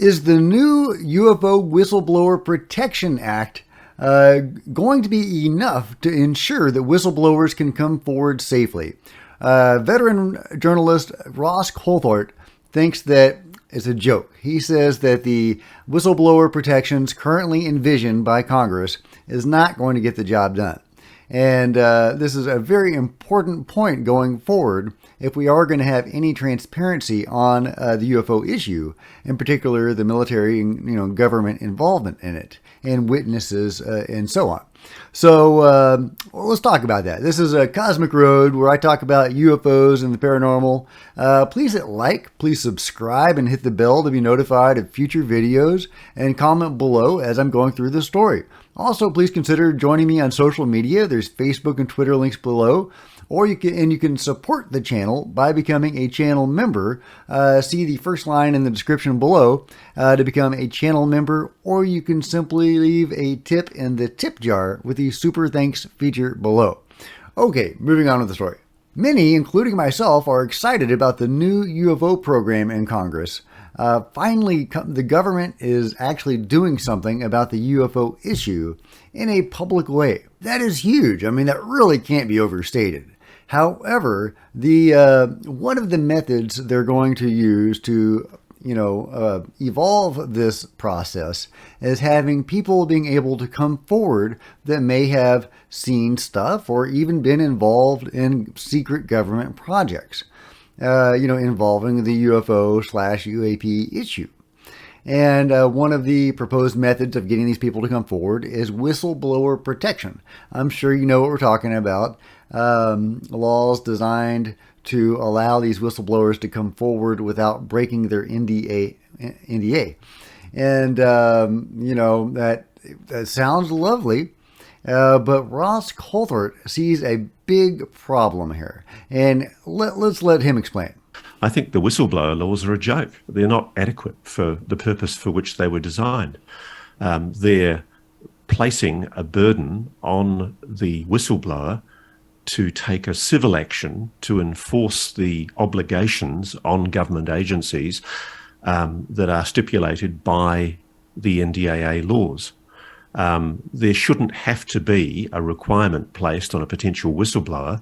Is the new UFO Whistleblower Protection Act going to be enough to ensure that whistleblowers can come forward safely? Veteran journalist Ross Coulthart thinks that it's a joke. He says that the whistleblower protections currently envisioned by Congress is not going to get the job done. And this is a very important point going forward if we are going to have any transparency on the UFO issue, in particular the military and government involvement in it, and witnesses and so on. So let's talk about that. This is a Cosmic Road where I talk about UFOs and the paranormal. Please hit like, please subscribe, and hit the bell to be notified of future videos, and comment below as I'm going through the story. Also, please consider joining me on social media. There's Facebook and Twitter links below. Or you can support the channel by becoming a channel member. See the first line in the description below to become a channel member, or you can simply leave a tip in the tip jar with the super thanks feature below. Okay, moving on with the story. Many, including myself, are excited about the new UFO program in Congress. Finally, the government is actually doing something about the UFO issue in a public way. That is huge. I mean, that really can't be overstated. However, one of the methods they're going to use to evolve this process is having people being able to come forward that may have seen stuff or even been involved in secret government projects, involving the UFO/U.A.P. issue. And one of the proposed methods of getting these people to come forward is whistleblower protection. I'm sure you know what we're talking about. Laws designed to allow these whistleblowers to come forward without breaking their NDA. And, that sounds lovely. But Ross Coulthart sees a big problem here. And let's let him explain. I think the whistleblower laws are a joke. They're not adequate for the purpose for which they were designed. They're placing a burden on the whistleblower to take a civil action to enforce the obligations on government agencies that are stipulated by the NDAA laws. There shouldn't have to be a requirement placed on a potential whistleblower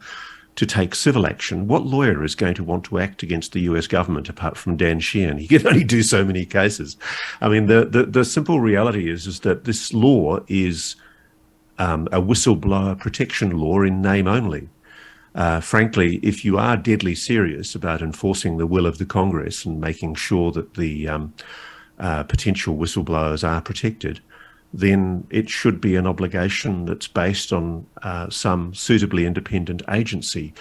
to take civil action. What lawyer is going to want to act against the US government apart from Dan Sheehan? He can only do so many cases. I mean, the simple reality is that this law is a whistleblower protection law in name only. Frankly, if you are deadly serious about enforcing the will of the Congress and making sure that the potential whistleblowers are protected, then it should be an obligation that's based on some suitably independent agency,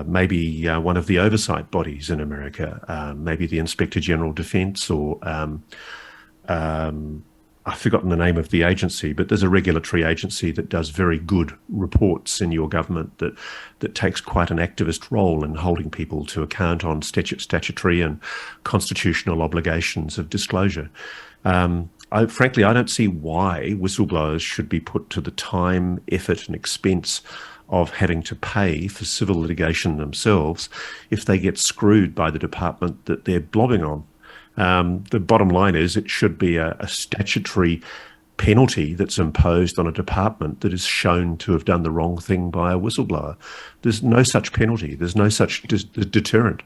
maybe one of the oversight bodies in America, maybe the Inspector General Defense, or I've forgotten the name of the agency, but there's a regulatory agency that does very good reports in your government that takes quite an activist role in holding people to account on statutory and constitutional obligations of disclosure. Frankly, I don't see why whistleblowers should be put to the time, effort and expense of having to pay for civil litigation themselves if they get screwed by the department that they're blobbing on. The bottom line is it should be a statutory penalty that's imposed on a department that is shown to have done the wrong thing by a whistleblower. There's no such penalty. There's no such deterrent.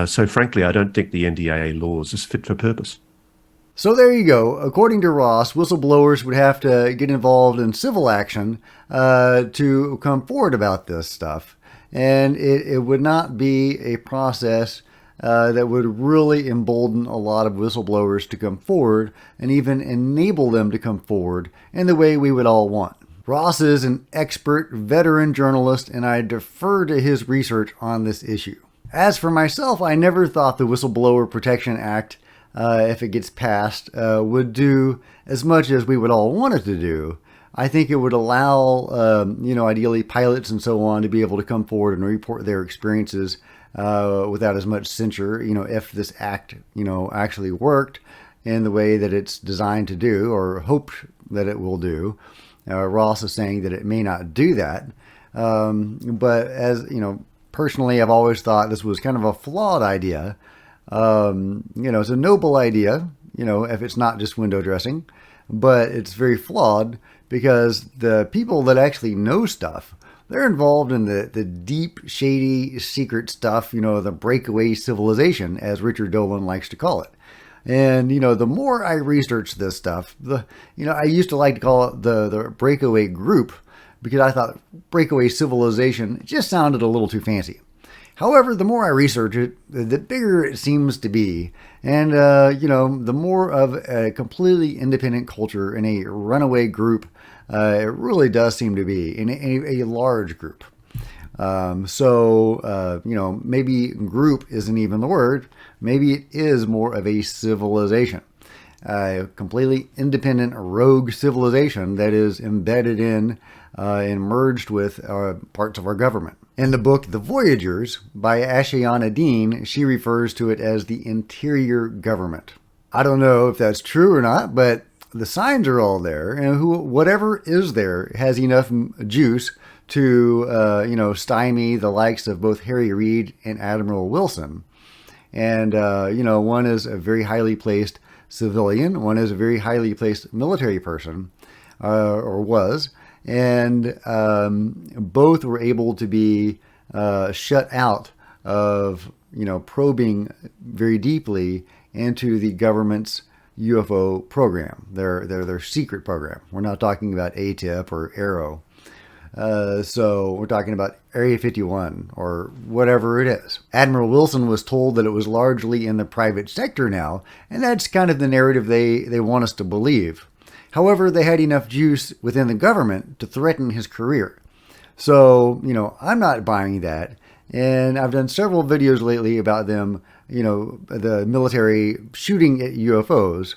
So frankly, I don't think the NDAA laws is fit for purpose. So there you go. According to Ross, whistleblowers would have to get involved in civil action to come forward about this stuff. And it would not be a process that would really embolden a lot of whistleblowers to come forward and even enable them to come forward in the way we would all want. Ross is an expert veteran journalist, and I defer to his research on this issue. As for myself, I never thought the Whistleblower Protection Act, if it gets passed, would do as much as we would all want it to do. I think it would allow, ideally pilots and so on to be able to come forward and report their experiences without as much censure, if this act, actually worked in the way that it's designed to do or hoped that it will do. Ross is saying that it may not do that. But as, personally, I've always thought this was kind of a flawed idea. It's a noble idea, if it's not just window dressing, but it's very flawed because the people that actually know stuff, they're involved in the deep, shady, secret stuff, the breakaway civilization, as Richard Dolan likes to call it. And, the more I research this stuff, I used to like to call it the breakaway group because I thought breakaway civilization just sounded a little too fancy. However, the more I research it, the bigger it seems to be. And, the more of a completely independent culture and a runaway group it really does seem to be, in a large group. Maybe group isn't even the word. Maybe it is more of a civilization. A completely independent rogue civilization that is embedded in and merged with parts of our government. In the book The Voyagers by Ashiana Dean, she refers to it as the interior government. I don't know if that's true or not, but the signs are all there, and whatever is there has enough juice to, stymie the likes of both Harry Reid and Admiral Wilson. And, one is a very highly placed civilian, one is a very highly placed military person, or was, and both were able to be shut out of, probing very deeply into the government's UFO program, their secret program. We're not talking about ATIP or Arrow. So we're talking about Area 51 or whatever it is. Admiral Wilson was told that it was largely in the private sector now, and that's kind of the narrative they want us to believe. However, they had enough juice within the government to threaten his career. So, I'm not buying that. And I've done several videos lately about them, the military shooting at UFOs.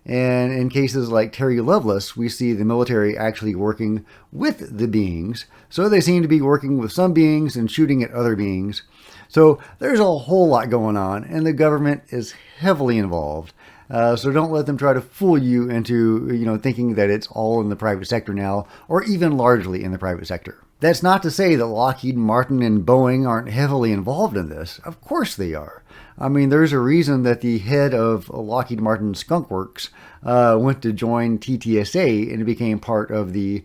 And in cases like Terry Lovelace, we see the military actually working with the beings. So they seem to be working with some beings and shooting at other beings. So there's a whole lot going on, and the government is heavily involved. So don't let them try to fool you into, thinking that it's all in the private sector now, or even largely in the private sector. That's not to say that Lockheed Martin and Boeing aren't heavily involved in this. Of course they are. I mean, there's a reason that the head of Lockheed Martin Skunk Works went to join TTSA and became part of the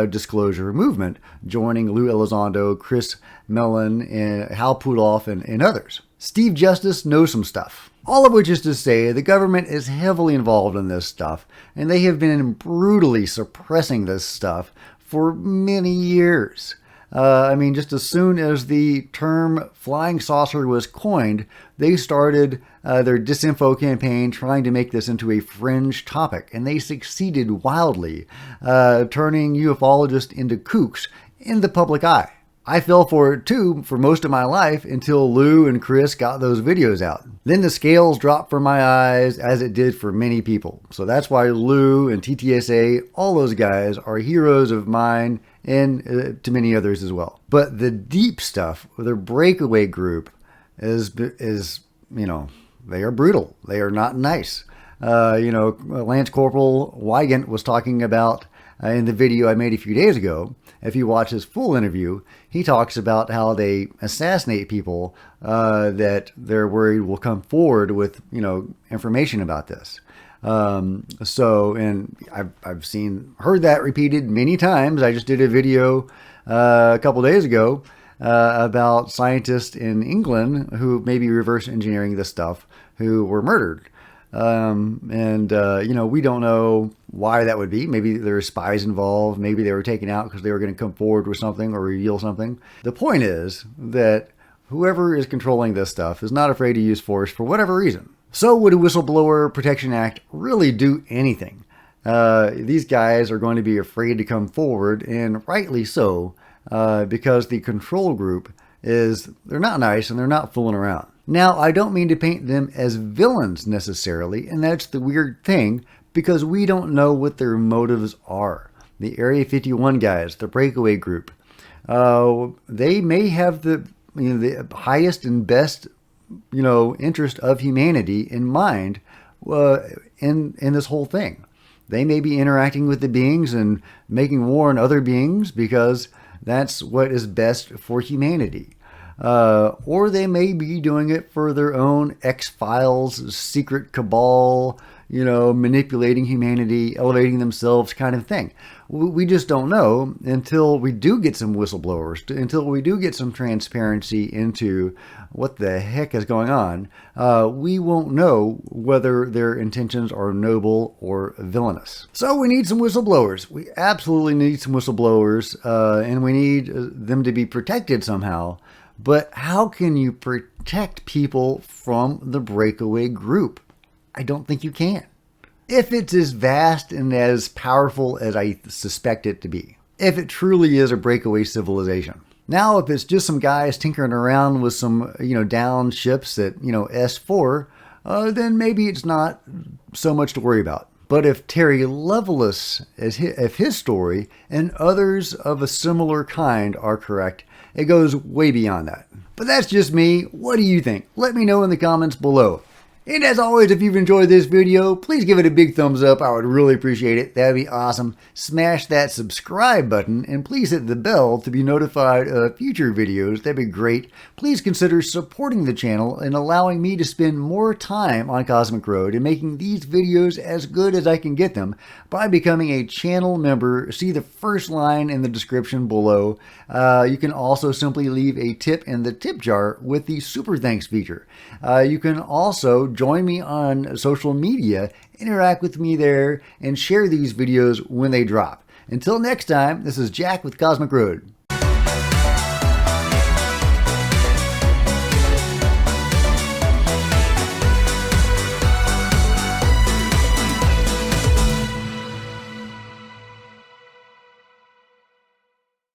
disclosure movement, joining Lou Elizondo, Chris Mellon, and Hal Puthoff, and others. Steve Justice knows some stuff. All of which is to say, the government is heavily involved in this stuff, and they have been brutally suppressing this stuff for many years. Just as soon as the term flying saucer was coined, they started their disinfo campaign trying to make this into a fringe topic, and they succeeded wildly, turning ufologists into kooks in the public eye. I fell for it too for most of my life until Lou and Chris got those videos out. Then the scales dropped from my eyes, as it did for many people. So that's why Lou and TTSA, all those guys, are heroes of mine and to many others as well. But the deep stuff, the breakaway group, is they are brutal. They are not nice. Lance Corporal Wygant was talking about in the video I made a few days ago. If you watch his full interview, he talks about how they assassinate people that they're worried will come forward with, information about this. And I've heard that repeated many times. I just did a video a couple days ago about scientists in England who may be reverse engineering this stuff, who were murdered. We don't know why that would be. Maybe there are spies involved. Maybe they were taken out because they were going to come forward with something or reveal something. The point is that whoever is controlling this stuff is not afraid to use force for whatever reason. So would a Whistleblower Protection Act really do anything? These guys are going to be afraid to come forward, and rightly so, because the control group they're not nice and they're not fooling around. Now, I don't mean to paint them as villains necessarily, and that's the weird thing, because we don't know what their motives are. The Area 51 guys, the breakaway group, they may have the highest and best interest of humanity in mind in this whole thing. They may be interacting with the beings and making war on other beings because that's what is best for humanity. or they may be doing it for their own X-Files, secret cabal, manipulating humanity, elevating themselves kind of thing. We just don't know until we do get some whistleblowers, until we do get some transparency into what the heck is going on. We won't know whether their intentions are noble or villainous. So we need some whistleblowers. We absolutely need some whistleblowers, and we need them to be protected somehow. But how can you protect people from the breakaway group? I don't think you can. If it's as vast and as powerful as I suspect it to be. If it truly is a breakaway civilization. Now, if it's just some guys tinkering around with some, down ships at, S4, then maybe it's not so much to worry about. But if Terry Lovelace, if his story and others of a similar kind are correct, it goes way beyond that. But that's just me. What do you think? Let me know in the comments below. And as always, if you've enjoyed this video, please give it a big thumbs up. I would really appreciate it. That'd be awesome. Smash that subscribe button and please hit the bell to be notified of future videos. That'd be great. Please consider supporting the channel and allowing me to spend more time on Cosmic Road and making these videos as good as I can get them by becoming a channel member. See the first line in the description below. You can also simply leave a tip in the tip jar with the Super Thanks feature. You can also join me on social media, interact with me there, and share these videos when they drop. Until next time, this is Jack with Cosmic Road.